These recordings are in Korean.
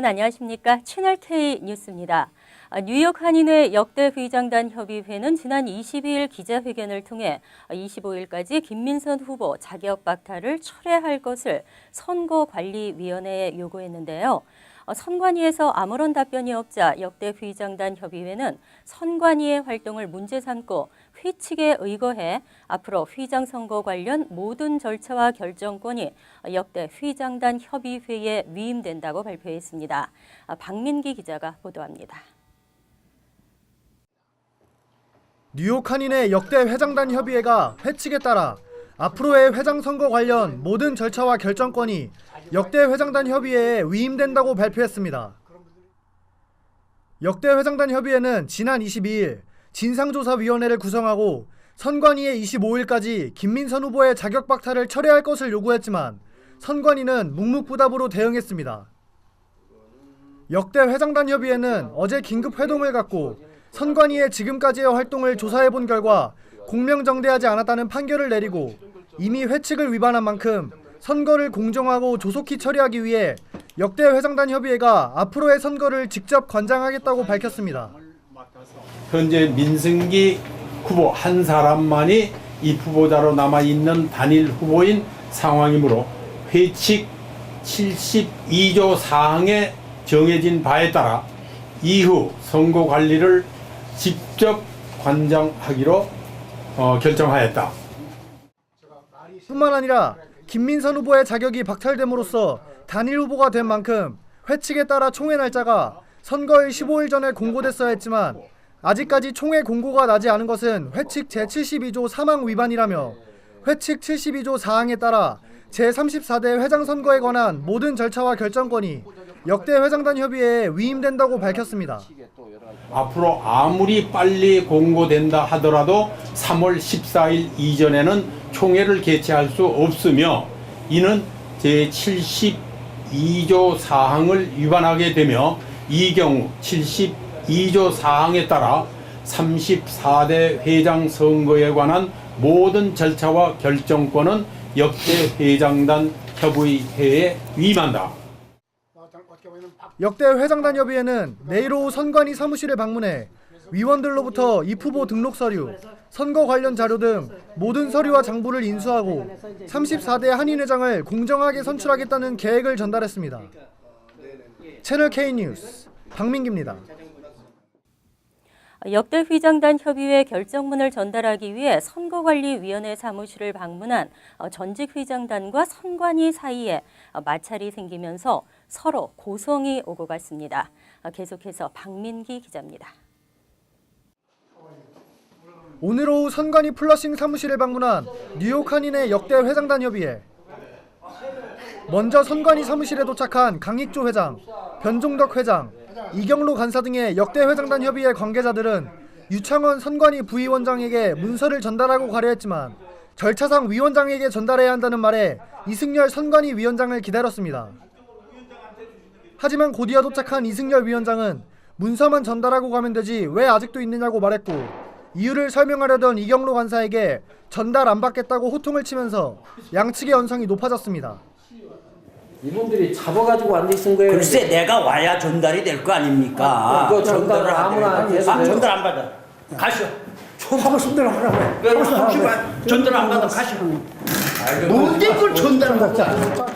여러분 안녕하십니까? 채널K 뉴스입니다. 뉴욕 한인회 역대 부의장단 협의회는 지난 22일 기자회견을 통해 25일까지 김민선 후보 자격 박탈을 철회할 것을 선거관리위원회에 요구했는데요. 선관위에서 아무런 답변이 없자 역대 부의장단 협의회는 선관위의 활동을 문제 삼고 회칙에 의거해 앞으로 회장 선거 관련 모든 절차와 결정권이 역대 회장단 협의회에 위임된다고 발표했습니다. 박민기 기자가 보도합니다. 뉴욕 한인회 역대 회장단 협의회가 회칙에 따라 앞으로의 회장 선거 관련 모든 절차와 결정권이 역대 회장단 협의회에 위임된다고 발표했습니다. 역대 회장단 협의회는 지난 22일 진상조사위원회를 구성하고 선관위에 25일까지 김민선 후보의 자격 박탈을 철회할 것을 요구했지만 선관위는 묵묵부답으로 대응했습니다. 역대 회장단 협의회는 어제 긴급 회동을 갖고 선관위의 지금까지의 활동을 조사해본 결과 공명정대하지 않았다는 판결을 내리고 이미 회칙을 위반한 만큼 선거를 공정하고 조속히 처리하기 위해 역대 회장단 협의회가 앞으로의 선거를 직접 관장하겠다고 밝혔습니다. 현재 민승기 후보 한 사람만이 이 후보자로 남아있는 단일 후보인 상황이므로 회칙 72조 사항에 정해진 바에 따라 이후 선거 관리를 직접 관장하기로 결정하였다. 뿐만 아니라 김민선 후보의 자격이 박탈됨으로써 단일 후보가 된 만큼 회칙에 따라 총회 날짜가 선거일 15일 전에 공고됐어야 했지만 아직까지 총회 공고가 나지 않은 것은 회칙 제72조 3항 위반이라며 회칙 72조 4항에 따라 제34대 회장 선거에 관한 모든 절차와 결정권이 역대 회장단 협의회에 위임된다고 밝혔습니다. 앞으로 아무리 빨리 공고된다 하더라도 3월 14일 이전에는 총회를 개최할 수 없으며 이는 제72조 사항을 위반하게 되며 이 경우 72조 사항에 따라 34대 회장 선거에 관한 모든 절차와 결정권은 역대 회장단 협의회에 위임한다. 역대 회장단 협의회는 내일 오후 선관위 사무실을 방문해 위원들로부터 입 후보 등록 서류, 선거 관련 자료 등 모든 서류와 장부를 인수하고 34대 한인회장을 공정하게 선출하겠다는 계획을 전달했습니다. 채널K 뉴스 박민기입니다. 역대 회장단 협의회 결정문을 전달하기 위해 선거관리위원회 사무실을 방문한 전직 회장단과 선관위 사이에 마찰이 생기면서 서로 고성이 오고 갔습니다. 계속해서 박민기 기자입니다. 오늘 오후 선관위 플러싱 사무실을 방문한 뉴욕 한인회 역대 회장단 협의회. 먼저 선관위 사무실에 도착한 강익조 회장, 변종덕 회장, 이경로 간사 등의 역대 회장단 협의회 관계자들은 유창원 선관위 부위원장에게 문서를 전달하고 가려 했지만 절차상 위원장에게 전달해야 한다는 말에 이승열 선관위 위원장을 기다렸습니다. 하지만 곧이어 도착한 이승열 위원장은 문서만 전달하고 가면 되지 왜 아직도 있느냐고 말했고 이유를 설명하려던 이경로 간사에게 전달 안 받겠다고 호통을 치면서 양측의 언성이 높아졌습니다. 이분들이 잡아가지고 앉아 있은 거예요. 글쎄 내가 와야 전달이 될 거 아닙니까? 그 전달을 아무나 전달 안 받아. 가시오. 하고 싶은 대로 하라고. 전달 안 받아. 가시오. 뭔데 그걸 전달 받자.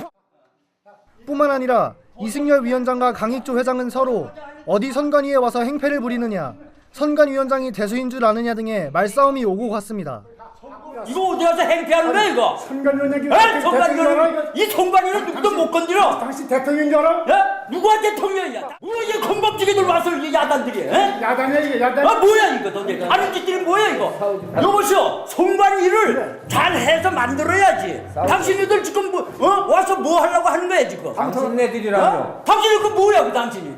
뿐만 아니라 이승열 위원장과 강익조 회장은 서로 어디 선관위에 와서 행패를 부리느냐, 선관위원장이 대수인 줄 아느냐 등의 말싸움이 오고 갔습니다. 이거 어디 가서 행패하는 거야 이거? 선관위원장이 이 선관위는 누구도 못 건드려. 당신 대통령인 줄 알아? 야? 누가 대통령이야? 이 건방지게들 와서 이 야단들이. 야단이야 이게 야단. 아 뭐야 이거 너네 하는 짓들이 뭐야 이거? 여보시오 선관위를 잘해서 만들어야지. 당신들 지금 와서 뭐 하려고 하는 거야 지금? 당신네들이라며. 당신이 그 뭐야 그 당신이?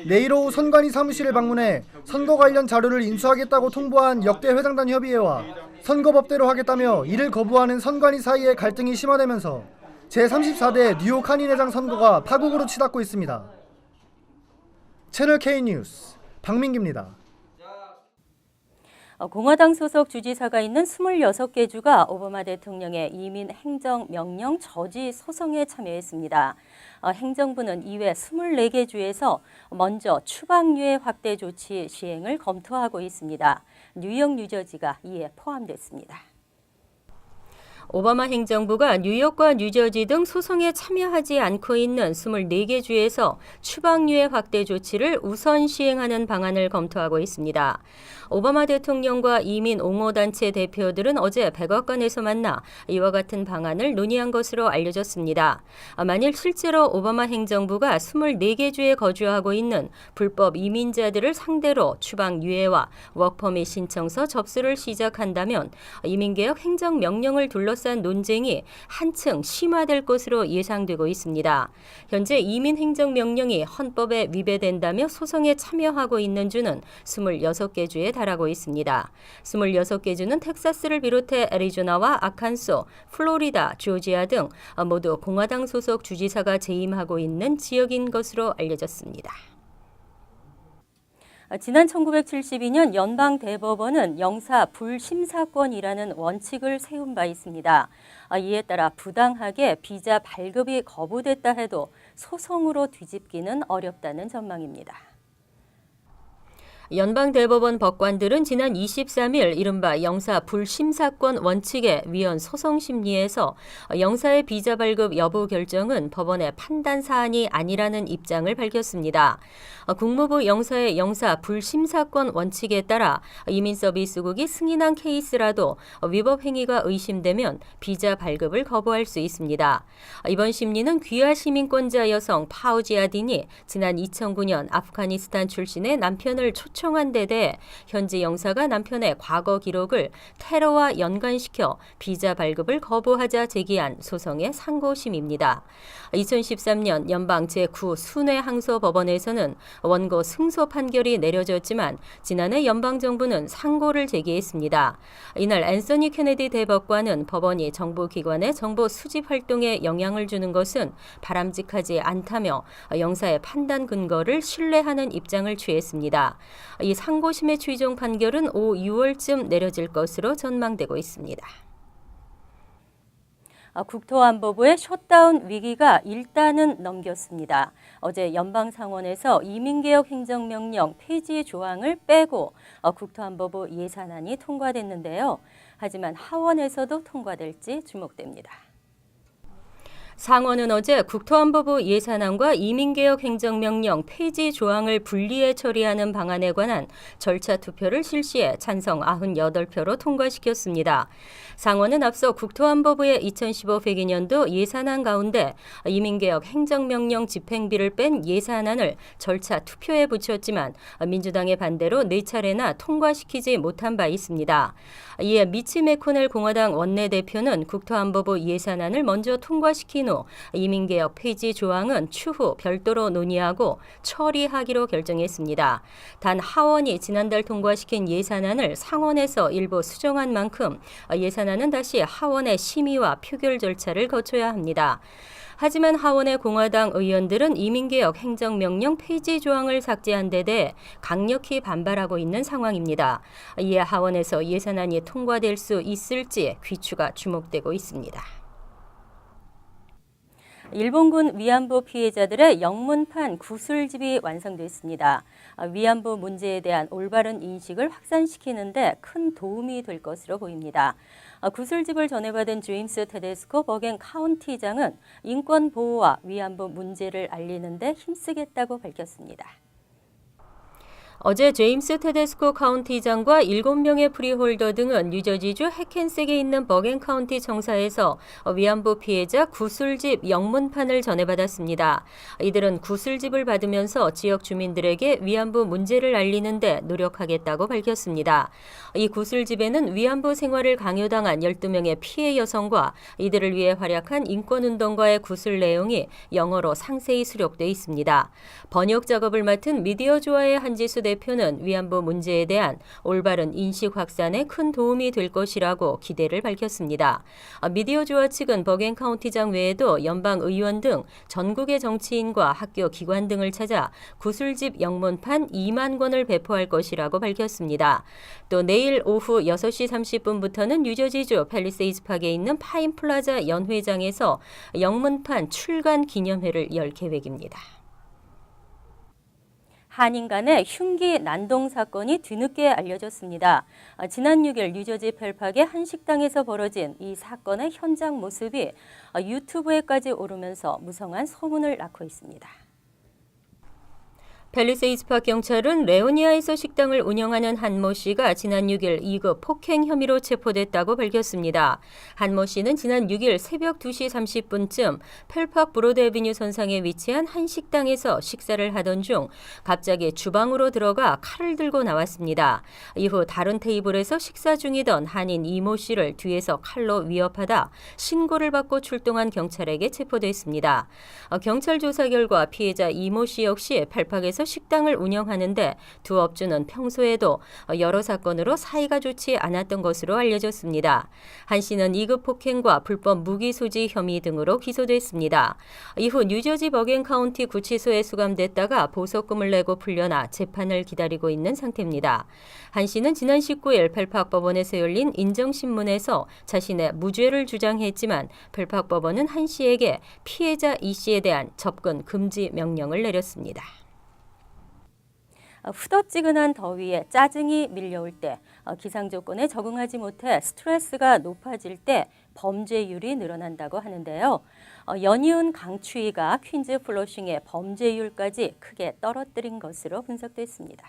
내일 오후 선관위 사무실을 방문해 선거 관련 자료를 인수하겠다고 통보한 역대 회장단 협의회와 선거법대로 하겠다며 이를 거부하는 선관위 사이의 갈등이 심화되면서 제34대 뉴욕 한인회장 선거가 파국으로 치닫고 있습니다. 채널K 뉴스 박민기입니다. 공화당 소속 주지사가 있는 26개 주가 오바마 대통령의 이민 행정명령 저지 소송에 참여했습니다. 행정부는 이외 24개 주에서 먼저 추방유예 확대 조치 시행을 검토하고 있습니다. 뉴욕, 뉴저지가 이에 포함됐습니다. 오바마 행정부가 뉴욕과 뉴저지 등 소송에 참여하지 않고 있는 24개 주에서 추방유예 확대 조치를 우선 시행하는 방안을 검토하고 있습니다. 오바마 대통령과 이민 옹호단체 대표들은 어제 백악관에서 만나 이와 같은 방안을 논의한 것으로 알려졌습니다. 만일 실제로 오바마 행정부가 24개 주에 거주하고 있는 불법 이민자들을 상대로 추방유예와 워크퍼밋 신청서 접수를 시작한다면 이민개혁 행정명령을 둘러싼 논쟁이 한층 심화될 것으로 예상되고 있습니다. 현재 이민행정명령이 헌법에 위배된다며 소송에 참여하고 있는 주는 26개 주에 달하고 있습니다. 26개 주는 텍사스를 비롯해 애리조나와 아칸소, 플로리다, 조지아 등 모두 공화당 소속 주지사가 재임하고 있는 지역인 것으로 알려졌습니다. 지난 1972년 연방대법원은 영사 불심사권이라는 원칙을 세운 바 있습니다. 이에 따라 부당하게 비자 발급이 거부됐다 해도 소송으로 뒤집기는 어렵다는 전망입니다. 연방대법원 법관들은 지난 23일 이른바 영사 불심사권 원칙의 위헌 소송 심리에서 영사의 비자 발급 여부 결정은 법원의 판단 사안이 아니라는 입장을 밝혔습니다. 국무부 영사의 영사 불심사권 원칙에 따라 이민서비스국이 승인한 케이스라도 위법 행위가 의심되면 비자 발급을 거부할 수 있습니다. 이번 심리는 귀화 시민권자 여성 파우지아딘이 지난 2009년 아프가니스탄 출신의 남편을 초청한 데 대해 현지 영사가 남편의 과거 기록을 테러와 연관시켜 비자 발급을 거부하자 제기한 소송의 상고심입니다. 2013년 연방 제9 순회항소법원에서는 원고 승소 판결이 내려졌지만 지난해 연방정부는 상고를 제기했습니다. 이날 앤서니 케네디 대법관은 법원이 정부기관의 정보 수집 활동에 영향을 주는 것은 바람직하지 않다며 영사의 판단 근거를 신뢰하는 입장을 취했습니다. 이 상고심의 최종 판결은 오후 6월쯤 내려질 것으로 전망되고 있습니다. 국토안보부의 셧다운 위기가 일단은 넘겼습니다. 어제 연방상원에서 이민개혁 행정명령 폐지 조항을 빼고 국토안보부 예산안이 통과됐는데요. 하지만 하원에서도 통과될지 주목됩니다. 상원은 어제 국토안보부 예산안과 이민개혁 행정명령 폐지 조항을 분리해 처리하는 방안에 관한 절차 투표를 실시해 찬성 98표로 통과시켰습니다. 상원은 앞서 국토안보부의 2015 회계년도 예산안 가운데 이민개혁 행정명령 집행비를 뺀 예산안을 절차 투표에 붙였지만 민주당의 반대로 4차례나 통과시키지 못한 바 있습니다. 이에 미치 매코넬 공화당 원내대표는 국토안보부 예산안을 먼저 통과시킨 후 이민개혁 폐지 조항은 추후 별도로 논의하고 처리하기로 결정했습니다. 단 하원이 지난달 통과시킨 예산안을 상원에서 일부 수정한 만큼 예산안은 다시 하원의 심의와 표결 절차를 거쳐야 합니다. 하지만 하원의 공화당 의원들은 이민개혁 행정명령 폐지 조항을 삭제한 데 대해 강력히 반발하고 있는 상황입니다. 이에 하원에서 예산안이 통과될 수 있을지 귀추가 주목되고 있습니다. 일본군 위안부 피해자들의 영문판 구술집이 완성됐습니다. 위안부 문제에 대한 올바른 인식을 확산시키는 데 큰 도움이 될 것으로 보입니다. 구술집을 전해받은 제임스 테데스코 버겐 카운티장은 인권 보호와 위안부 문제를 알리는 데 힘쓰겠다고 밝혔습니다. 어제 제임스 테데스코 카운티장과 7명의 프리홀더 등은 뉴저지주 해켄색에 있는 버겐 카운티 청사에서 위안부 피해자 구술집 영문판을 전해받았습니다. 이들은 구술집을 받으면서 지역 주민들에게 위안부 문제를 알리는 데 노력하겠다고 밝혔습니다. 이 구술집에는 위안부 생활을 강요당한 12명의 피해 여성과 이들을 위해 활약한 인권운동가의 구술 내용이 영어로 상세히 수록돼 있습니다. 번역 작업을 맡은 미디어조아의 한지수 대표는 위안부 문제에 대한 올바른 인식 확산에 큰 도움이 될 것이라고 기대를 밝혔습니다. 미디어조화 측은 버겐 카운티장 외에도 연방 의원 등 전국의 정치인과 학교 기관 등을 찾아 구슬집 영문판 2만 권을 배포할 것이라고 밝혔습니다. 또 내일 오후 6시 30분부터는 뉴저지주 팰리세이즈 팍에 있는 파인 플라자 연회장에서 영문판 출간 기념회를 열 계획입니다. 한인 간의 흉기 난동 사건이 뒤늦게 알려졌습니다. 지난 6일 뉴저지 펠팍의 한 식당에서 벌어진 이 사건의 현장 모습이 유튜브에까지 오르면서 무성한 소문을 낳고 있습니다. 팰리세이즈 팍 경찰은 레오니아에서 식당을 운영하는 한모 씨가 지난 6일 2급 폭행 혐의로 체포됐다고 밝혔습니다. 한모 씨는 지난 6일 새벽 2시 30분쯤 펠팍 브로드 애비뉴 선상에 위치한 한 식당에서 식사를 하던 중 갑자기 주방으로 들어가 칼을 들고 나왔습니다. 이후 다른 테이블에서 식사 중이던 한인 이모 씨를 뒤에서 칼로 위협하다 신고를 받고 출동한 경찰에게 체포됐습니다. 경찰 조사 결과 피해자 이모 씨 역시 펠팍에서 식당을 운영하는데 두 업주는 평소에도 여러 사건으로 사이가 좋지 않았던 것으로 알려졌습니다. 한 씨는 2급 폭행과 불법 무기 소지 혐의 등으로 기소됐습니다. 이후 뉴저지 버겐 카운티 구치소에 수감됐다가 보석금을 내고 풀려나 재판을 기다리고 있는 상태입니다. 한 씨는 지난 19일 펠팍 법원에서 열린 인정신문에서 자신의 무죄를 주장했지만 펠팍 법원은 한 씨에게 피해자 이 씨에 대한 접근 금지 명령을 내렸습니다. 후덥지근한 더위에 짜증이 밀려올 때, 기상 조건에 적응하지 못해 스트레스가 높아질 때 범죄율이 늘어난다고 하는데요. 연이은 강추위가 퀸즈 플러싱의 범죄율까지 크게 떨어뜨린 것으로 분석됐습니다.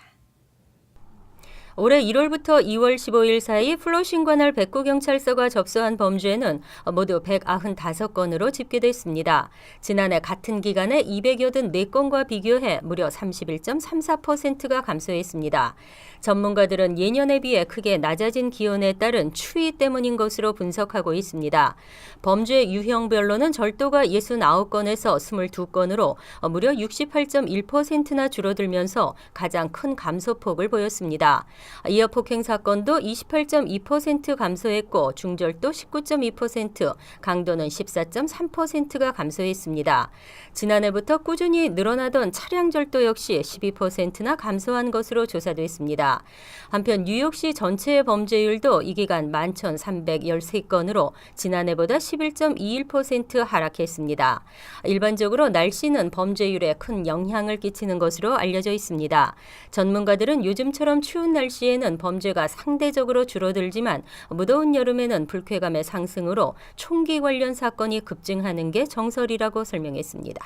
올해 1월부터 2월 15일 사이 플러싱 관할 백구경찰서가 접수한 범죄는 모두 195건으로 집계됐습니다. 지난해 같은 기간에 284건과 비교해 무려 31.34%가 감소했습니다. 전문가들은 예년에 비해 크게 낮아진 기온에 따른 추위 때문인 것으로 분석하고 있습니다. 범죄 유형별로는 절도가 69건에서 22건으로 무려 68.1%나 줄어들면서 가장 큰 감소폭을 보였습니다. 이어 폭행 사건도 28.2% 감소했고 중절도 19.2%, 강도는 14.3%가 감소했습니다. 지난해부터 꾸준히 늘어나던 차량 절도 역시 12%나 감소한 것으로 조사됐습니다. 한편 뉴욕시 전체의 범죄율도 이 기간 11,313건으로 지난해보다 11.21% 하락했습니다. 일반적으로 날씨는 범죄율에 큰 영향을 끼치는 것으로 알려져 있습니다. 전문가들은 요즘처럼 추운 날씨에는 범죄가 상대적으로 줄어들지만 무더운 여름에는 불쾌감의 상승으로 총기 관련 사건이 급증하는 게 정설이라고 설명했습니다.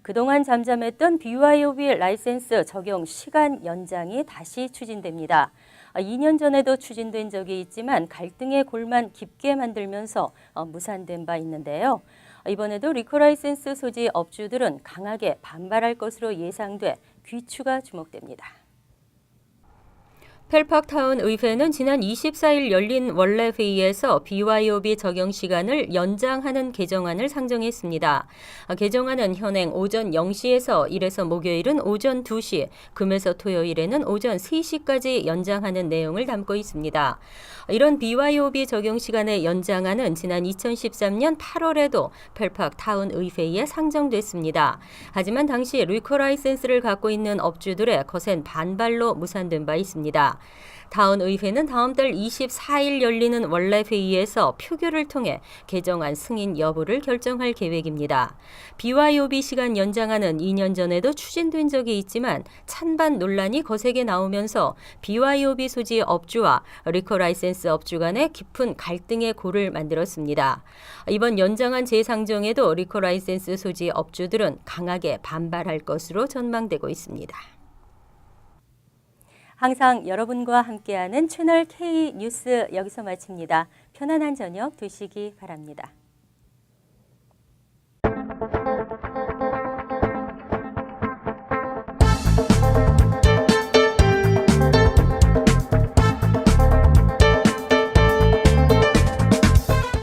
그동안 잠잠했던 BYOB 라이센스 적용 시간 연장이 다시 추진됩니다. 2년 전에도 추진된 적이 있지만 갈등의 골만 깊게 만들면서 무산된 바 있는데요. 이번에도 리커 라이센스 소지 업주들은 강하게 반발할 것으로 예상돼 귀추가 주목됩니다. 펠팍타운 의회는 지난 24일 열린 원래 회의에서 BYOB 적용 시간을 연장하는 개정안을 상정했습니다. 개정안은 현행 오전 0시에서 일에서 목요일은 오전 2시, 금에서 토요일에는 오전 3시까지 연장하는 내용을 담고 있습니다. 이런 BYOB 적용 시간의 연장안은 지난 2013년 8월에도 펠팍타운 의회에 상정됐습니다. 하지만 당시 리커 라이센스를 갖고 있는 업주들의 거센 반발로 무산된 바 있습니다. 타운 의회는 다음 달 24일 열리는 원래 회의에서 표결을 통해 개정안 승인 여부를 결정할 계획입니다. BYOB 시간 연장안은 2년 전에도 추진된 적이 있지만 찬반 논란이 거세게 나오면서 BYOB 소지 업주와 리커 라이센스 업주 간의 깊은 갈등의 골을 만들었습니다. 이번 연장안 재상정에도 리커 라이센스 소지 업주들은 강하게 반발할 것으로 전망되고 있습니다. 항상 여러분과 함께하는 채널 K 뉴스 여기서 마칩니다. 편안한 저녁 되시기 바랍니다.